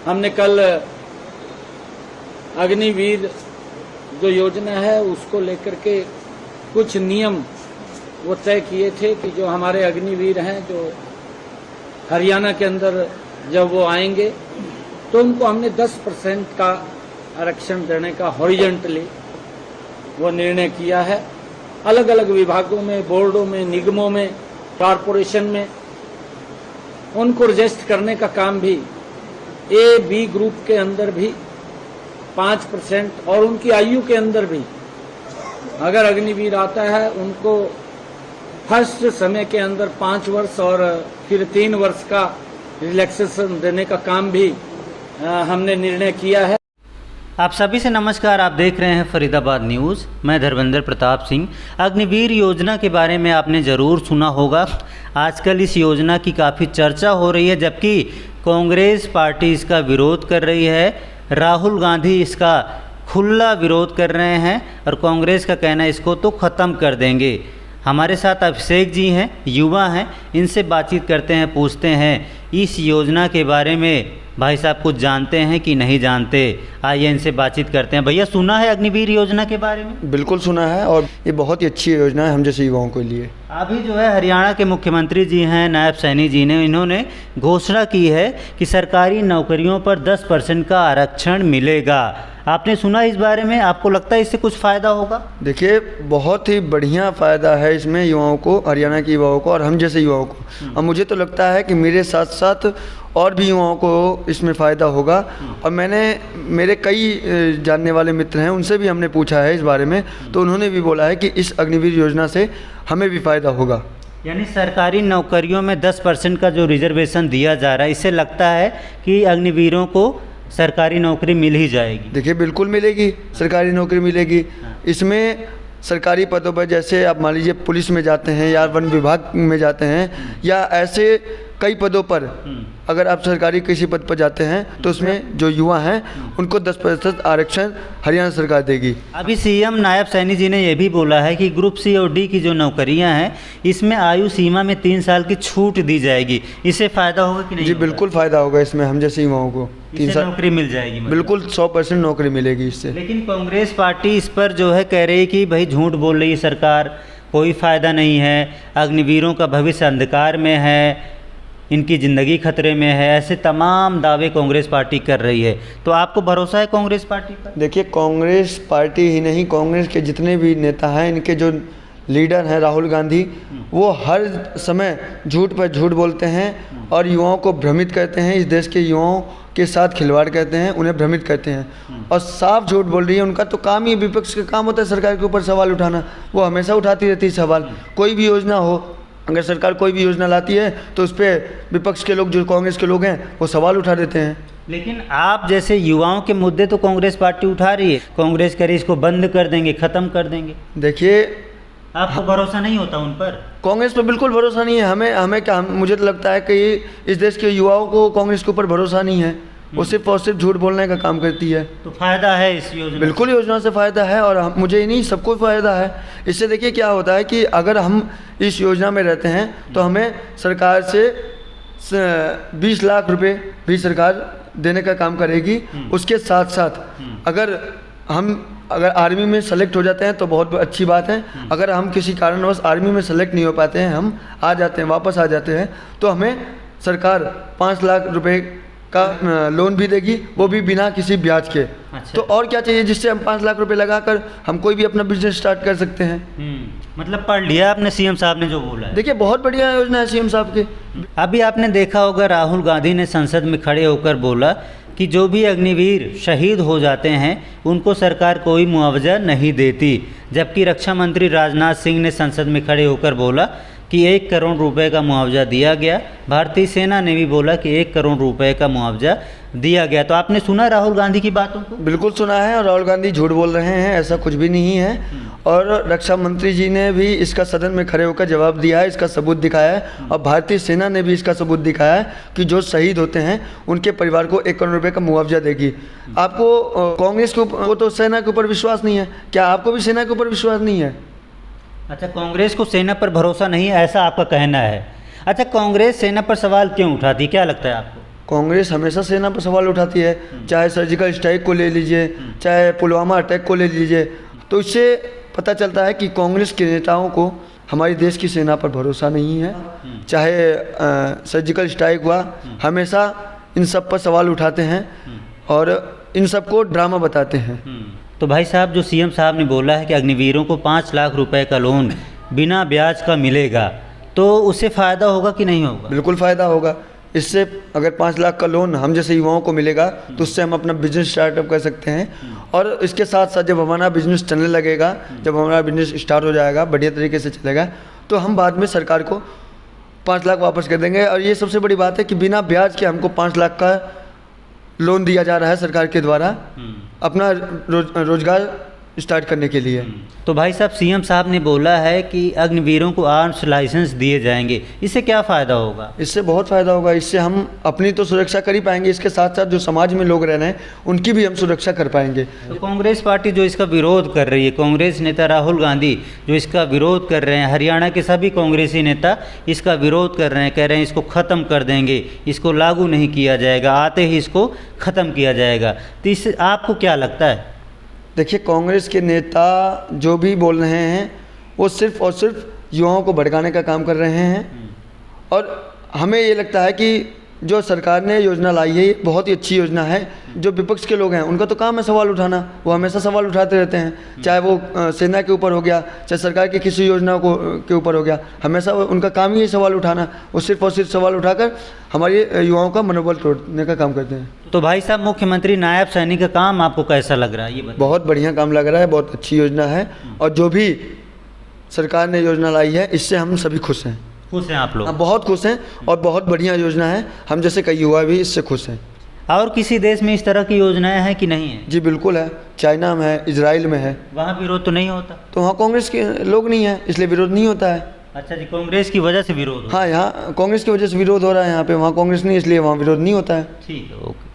हमने कल अग्निवीर जो योजना है उसको लेकर के कुछ नियम वो तय किए थे कि जो हमारे अग्निवीर हैं जो हरियाणा के अंदर जब वो आएंगे तो उनको हमने 10% का आरक्षण देने का हॉरिजॉन्टली वो निर्णय किया है। अलग अलग विभागों में, बोर्डों में, निगमों में, कॉरपोरेशन में उनको रजिस्टर करने का काम भी ए बी ग्रुप के अंदर भी 5% और उनकी आयु के अंदर भी अगर अग्निवीर आता है उनको फर्स्ट समय के अंदर 5 वर्ष और फिर 3 वर्ष का रिलैक्सेशन देने का काम भी हमने निर्णय किया है। आप सभी से नमस्कार। आप देख रहे हैं फरीदाबाद न्यूज़। मैं धर्मेंद्र प्रताप सिंह। अग्निवीर योजना के बारे में आपने ज़रूर सुना होगा। आजकल इस योजना की काफ़ी चर्चा हो रही है, जबकि कांग्रेस पार्टी इसका विरोध कर रही है। राहुल गांधी इसका खुला विरोध कर रहे हैं और कांग्रेस का कहना है इसको तो ख़त्म कर देंगे। हमारे साथ अभिषेक जी हैं, युवा हैं, इनसे बातचीत करते हैं, पूछते हैं इस योजना के बारे में भाई साहब कुछ जानते हैं कि नहीं जानते। आइए इनसे बातचीत करते हैं। भैया, सुना है अग्निवीर योजना के बारे में? बिल्कुल सुना है और ये बहुत ही अच्छी योजना है हम जैसे युवाओं के लिए। अभी जो है हरियाणा के मुख्यमंत्री जी हैं नायब सैनी जी ने, इन्होंने घोषणा की है कि सरकारी नौकरियों पर 10% का आरक्षण मिलेगा। आपने सुना इस बारे में? आपको लगता है इससे कुछ फ़ायदा होगा? देखिए, बहुत ही बढ़िया फ़ायदा है इसमें युवाओं को, हरियाणा के युवाओं को और हम जैसे युवाओं को। और मुझे तो लगता है कि मेरे साथ साथ और भी युवाओं को इसमें फ़ायदा होगा। और मेरे कई जानने वाले मित्र हैं, उनसे भी हमने पूछा है इस बारे में, तो उन्होंने भी बोला है कि इस अग्निवीर योजना से हमें भी फ़ायदा होगा। यानी सरकारी नौकरियों में 10% का जो रिजर्वेशन दिया जा रहा है, इससे लगता है कि अग्निवीरों को सरकारी नौकरी मिल ही जाएगी। देखिए, बिल्कुल मिलेगी, सरकारी नौकरी मिलेगी। इसमें सरकारी पदों पर, जैसे आप मान लीजिए पुलिस में जाते हैं या वन विभाग में जाते हैं या ऐसे कई पदों पर अगर आप सरकारी किसी पद पर जाते हैं तो उसमें जो युवा हैं उनको 10% आरक्षण हरियाणा सरकार देगी। अभी सीएम नायब सैनी जी ने यह भी बोला है कि ग्रुप सी और डी की जो नौकरियां हैं इसमें आयु सीमा में 3 साल की छूट दी जाएगी। इससे फ़ायदा होगा कि नहीं? जी बिल्कुल फ़ायदा होगा इसमें हम जैसे युवाओं को 3 साल नौकरी मिल जाएगी। बिल्कुल 100% नौकरी मिलेगी इससे। लेकिन कांग्रेस पार्टी इस पर जो है कह रही है कि भाई झूठ बोल रही है सरकार, कोई फ़ायदा नहीं है, अग्निवीरों का भविष्य अंधकार में है, इनकी ज़िंदगी खतरे में है। ऐसे तमाम दावे कांग्रेस पार्टी कर रही है। तो आपको भरोसा है कांग्रेस पार्टी पर? देखिए, कांग्रेस पार्टी ही नहीं, कांग्रेस के जितने भी नेता हैं, इनके जो लीडर हैं राहुल गांधी, वो हर समय झूठ पर झूठ बोलते हैं और युवाओं को भ्रमित करते हैं। इस देश के युवाओं के साथ खिलवाड़ करते हैं, उन्हें भ्रमित करते हैं और साफ झूठ बोल रही है। उनका तो काम ही, विपक्ष का काम होता है सरकार के ऊपर सवाल उठाना। वो हमेशा उठाती रहती है सवाल। कोई भी योजना हो, अगर सरकार कोई भी योजना लाती है तो उस पर विपक्ष के लोग, जो कांग्रेस के लोग हैं, वो सवाल उठा देते हैं। लेकिन आप जैसे युवाओं के मुद्दे तो कांग्रेस पार्टी उठा रही है। कांग्रेस कह रही इसको बंद कर देंगे, ख़त्म कर देंगे। देखिए, आपको भरोसा नहीं होता उन पर? कांग्रेस पर बिल्कुल भरोसा नहीं है। हमें क्या, मुझे तो लगता है कि इस देश के युवाओं को कांग्रेस के ऊपर भरोसा नहीं है। वो सिर्फ और सिर्फ झूठ बोलने का काम करती है। तो फ़ायदा है इस योजना? बिल्कुल, योजना से फ़ायदा है और मुझे ही नहीं, सबको फ़ायदा है इससे। देखिए क्या होता है कि अगर हम इस योजना में रहते हैं तो हमें सरकार से 20 लाख रुपए भी सरकार देने का काम करेगी। उसके साथ साथ अगर आर्मी में सेलेक्ट हो जाते हैं तो बहुत अच्छी बात है। अगर हम किसी कारणवश आर्मी में सेलेक्ट नहीं हो पाते हैं, हम आ जाते हैं, वापस आ जाते हैं, तो हमें सरकार 5 लाख रुपए का लोन भी देगी, वो भी बिना किसी ब्याज के। अच्छा। तो और क्या चाहिए जिससे हम 5 लाख रुपए लगाकर हम कोई भी अपना बिजनेस स्टार्ट कर सकते हैं। मतलब पढ़ लिया आपने सीएम साहब ने जो बोला है? देखिए, बहुत बढ़िया योजना है सीएम साहब की। अभी आपने देखा होगा राहुल गांधी ने संसद में खड़े होकर बोला कि जो भी अग्निवीर शहीद हो जाते हैं उनको सरकार कोई मुआवजा नहीं देती। जबकि रक्षा मंत्री राजनाथ सिंह ने संसद में खड़े होकर बोला कि 1 करोड़ रुपए का मुआवजा दिया गया। भारतीय सेना ने भी बोला कि 1 करोड़ रुपए का मुआवजा दिया गया। तो आपने सुना राहुल गांधी की बातों को? बिल्कुल सुना है और राहुल गांधी झूठ बोल रहे हैं, ऐसा कुछ भी नहीं है। और रक्षा मंत्री जी ने भी इसका सदन में खड़े होकर जवाब दिया है, इसका सबूत दिखाया है। और भारतीय सेना ने भी इसका सबूत दिखाया है कि जो शहीद होते हैं उनके परिवार को 1 करोड़ रुपए का मुआवजा देगी। आपको कांग्रेस के ऊपर तो सेना के ऊपर विश्वास नहीं है क्या? आपको भी सेना के ऊपर विश्वास नहीं है? अच्छा, कांग्रेस को सेना पर भरोसा नहीं है, ऐसा आपका कहना है। अच्छा, कांग्रेस सेना पर सवाल क्यों उठाती, क्या लगता है आपको? कांग्रेस हमेशा सेना पर सवाल उठाती है, चाहे सर्जिकल स्ट्राइक को ले लीजिए, चाहे पुलवामा अटैक को ले लीजिए। तो इससे पता चलता है कि कांग्रेस के नेताओं को हमारे देश की सेना पर भरोसा नहीं है। चाहे सर्जिकल स्ट्राइक हुआ, हमेशा इन सब पर सवाल उठाते हैं और इन सब को ड्रामा बताते हैं। तो भाई साहब, जो सीएम साहब ने बोला है कि अग्निवीरों को 5 लाख रुपए का लोन बिना ब्याज का मिलेगा, तो उससे फ़ायदा होगा कि नहीं होगा? बिल्कुल फ़ायदा होगा। इससे अगर 5 लाख का लोन हम जैसे युवाओं को मिलेगा तो उससे हम अपना बिजनेस स्टार्टअप कर सकते हैं। और इसके साथ साथ जब हमारा बिजनेस चलने लगेगा, जब हमारा बिजनेस स्टार्ट हो जाएगा, बढ़िया तरीके से चलेगा, तो हम बाद में सरकार को 5 लाख वापस कर देंगे। और ये सबसे बड़ी बात है कि बिना ब्याज के हमको 5 लाख का लोन दिया जा रहा है सरकार के द्वारा अपना रोजगार स्टार्ट करने के लिए। तो भाई साहब, सीएम साहब ने बोला है कि अग्निवीरों को आर्म्स लाइसेंस दिए जाएंगे, इससे क्या फ़ायदा होगा? इससे बहुत फ़ायदा होगा। इससे हम अपनी तो सुरक्षा कर ही पाएंगे, इसके साथ साथ जो समाज में लोग रह रहे हैं उनकी भी हम सुरक्षा कर पाएंगे। तो कांग्रेस पार्टी जो इसका विरोध कर रही है, कांग्रेस नेता राहुल गांधी जो इसका विरोध कर रहे हैं, हरियाणा के सभी कांग्रेसी नेता इसका विरोध कर रहे हैं, कह रहे हैं इसको ख़त्म कर देंगे, इसको लागू नहीं किया जाएगा, आते ही इसको ख़त्म किया जाएगा। तो इससे आपको क्या लगता है? देखिए, कांग्रेस के नेता जो भी बोल रहे हैं वो सिर्फ़ और सिर्फ युवाओं को भड़काने का काम कर रहे हैं। और हमें ये लगता है कि जो सरकार ने योजना लाई है ये बहुत ही अच्छी योजना है। जो विपक्ष के लोग हैं उनका तो काम है सवाल उठाना, वो हमेशा सवाल उठाते रहते हैं, चाहे वो सेना के ऊपर हो गया, चाहे सरकार की किसी योजना के ऊपर हो गया, हमेशा उनका काम ही है सवाल उठाना। वो सिर्फ और सिर्फ सवाल उठाकर हमारे युवाओं का मनोबल तोड़ने का काम करते हैं। तो भाई साहब, मुख्यमंत्री नायब सैनिक का काम आपको कैसा लग रहा है, ये बताइए। बहुत बढ़िया काम लग रहा है, बहुत अच्छी योजना है। और जो भी सरकार ने योजना लाई है इससे हम सभी खुश हैं। खुश हैं आप लोग? हाँ, बहुत खुश हैं और बहुत बढ़िया योजना है। हम जैसे कई युवा भी इससे खुश हैं। और किसी देश में इस तरह की योजनाएं हैं कि नहीं है? जी बिल्कुल है, चाइना में है, इजराइल में है। वहाँ विरोध तो नहीं होता? तो वहाँ कांग्रेस के लोग नहीं हैं इसलिए विरोध नहीं होता है। अच्छा जी, कांग्रेस की वजह से विरोध? हाँ, यहाँ कांग्रेस की वजह से विरोध हो रहा है, यहाँ पे वहाँ कांग्रेस नहीं इसलिए वहाँ विरोध नहीं होता है। ठीक है, ओके।